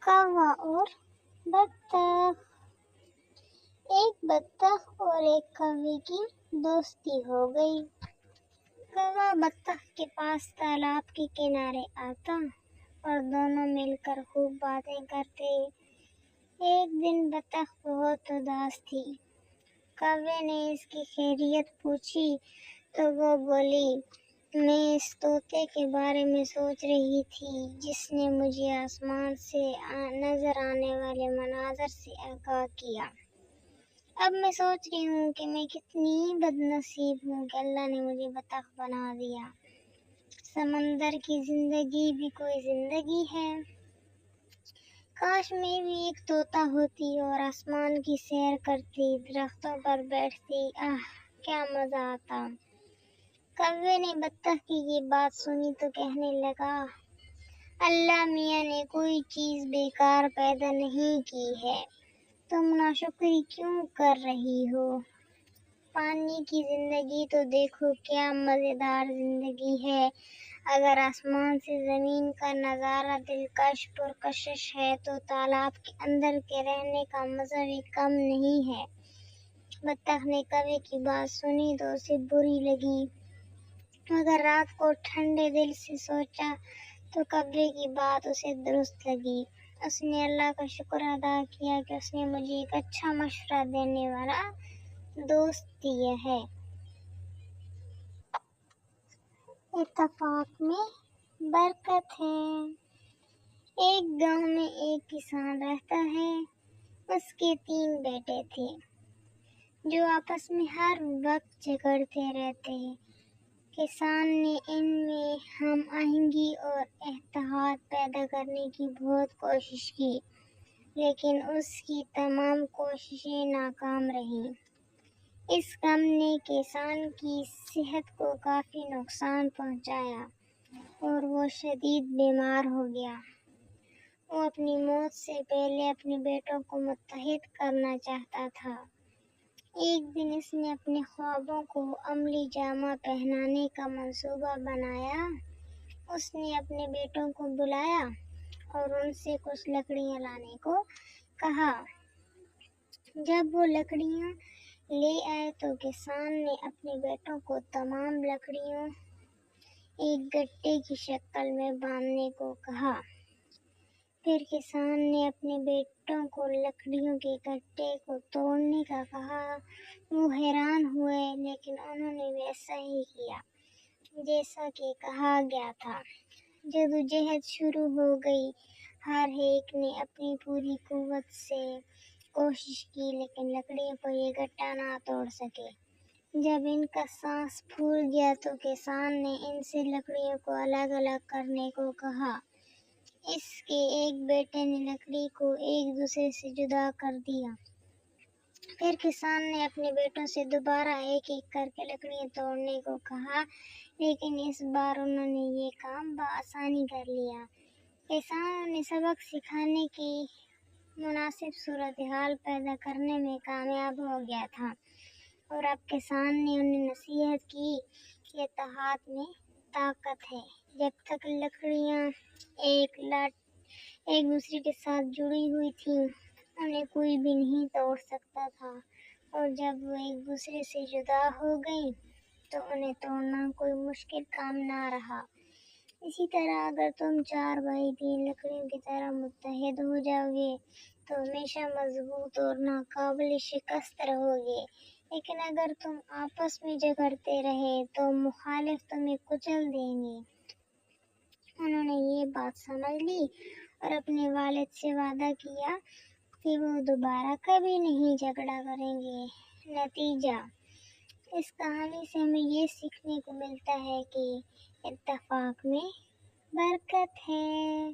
कौवा और बत्तख। एक बत्तख और एक कौवे की दोस्ती हो गई। कौवा बत्तख के पास तालाब के किनारे आता और दोनों मिलकर खूब बातें करते। एक दिन बत्तख बहुत उदास थी। कौवे ने इसकी खैरियत पूछी तो वो बोली, मैं इस तोते के बारे में सोच रही थी जिसने मुझे आसमान से नजर आने वाले मनाज़र से आगाह किया। अब मैं सोच रही हूँ कि मैं कितनी बदनसीब हूँ कि अल्लाह ने मुझे बतख बना दिया। समंदर की जिंदगी भी कोई जिंदगी है। काश मैं भी एक तोता होती और आसमान की सैर करती, दरख्तों पर बैठती। क्या मजा आता। कौवे ने बत्तख की ये बात सुनी तो कहने लगा, अल्लाह मियाँ ने कोई चीज बेकार पैदा नहीं की है, तुम नाशुक्री क्यों कर रही हो। पानी की जिंदगी तो देखो क्या मजेदार जिंदगी है। अगर आसमान से जमीन का नजारा दिलकश पुरकशिश है तो तालाब के अंदर के रहने का मजा भी कम नहीं है। बत्तख ने कौवे की बात सुनी तो उसे बुरी लगी, मगर रात को ठंडे दिल से सोचा तो कौवे की बात उसे दुरुस्त लगी। उसने अल्लाह का शुक्र अदा किया कि उसने मुझे एक अच्छा मशवरा देने वाला दोस्त दिया है। इत्तेफाक में बरकत है। एक गांव में एक किसान रहता है। उसके 3 बेटे थे जो आपस में हर वक्त झगड़ते रहते हैं। किसान ने इनमें हम आहंगी और इत्तेहाद पैदा करने की बहुत कोशिश की, लेकिन उसकी तमाम कोशिशें नाकाम रहीं। इस गम ने किसान की सेहत को काफी नुकसान पहुंचाया और वो शदीद बीमार हो गया। वो अपनी मौत से पहले अपने बेटों को मुत्तहिद करना चाहता था। एक दिन इसने अपने ख्वाबों को अमली जामा पहनाने का मंसूबा बनाया। उसने अपने बेटों को बुलाया और उनसे कुछ लकड़ियां लाने को कहा। जब वो लकड़ियां ले आए तो किसान ने अपने बेटों को तमाम लकड़ियों एक गट्टे की शक्ल में बांधने को कहा। फिर किसान ने अपने बेटों को लकड़ियों के गट्टे को तोड़ने का कहा। वो हैरान हुए, लेकिन उन्होंने वैसा ही किया जैसा कि कहा गया था। जद्दोजहद शुरू हो गई। हर एक ने अपनी पूरी कुव्वत से कोशिश की, लेकिन लकड़ियों को ये गट्टा ना तोड़ सके। जब इनका सांस फूल गया तो किसान ने इनसे लकड़ियों को अलग अलग करने को कहा। इसके एक बेटे ने लकड़ी को एक दूसरे से जुदा कर दिया। फिर किसान ने अपने बेटों से दोबारा एक एक करके लकड़ियां तोड़ने को कहा, लेकिन इस बार उन्होंने ये काम बआसानी कर लिया। किसान उन्हें सबक सिखाने की मुनासिब सूरत हाल पैदा करने में कामयाब हो गया था और अब किसान ने उन्हें नसीहत की कि इत्तेहाद में ताकत है। जब तक लकड़ियां एक दूसरे के साथ जुड़ी हुई थी, उन्हें कोई भी नहीं तोड़ सकता था, और जब वो एक दूसरे से जुदा हो गई तो उन्हें तोड़ना कोई मुश्किल काम ना रहा। इसी तरह अगर तुम 4 भाई 3 लकड़ियों की तरह मुत्तहिद हो जाओगे तो हमेशा मजबूत और नाकाबिल शिकस्त रहोगे, लेकिन अगर तुम आपस में झगड़ते रहे तो मुखालिफ तुम्हें कुचल देंगे। उन्होंने ये बात समझ ली और अपने वालिद से वादा किया कि वो दोबारा कभी नहीं झगड़ा करेंगे। नतीजा, इस कहानी से हमें ये सीखने को मिलता है कि इत्तेफाक में बरकत है।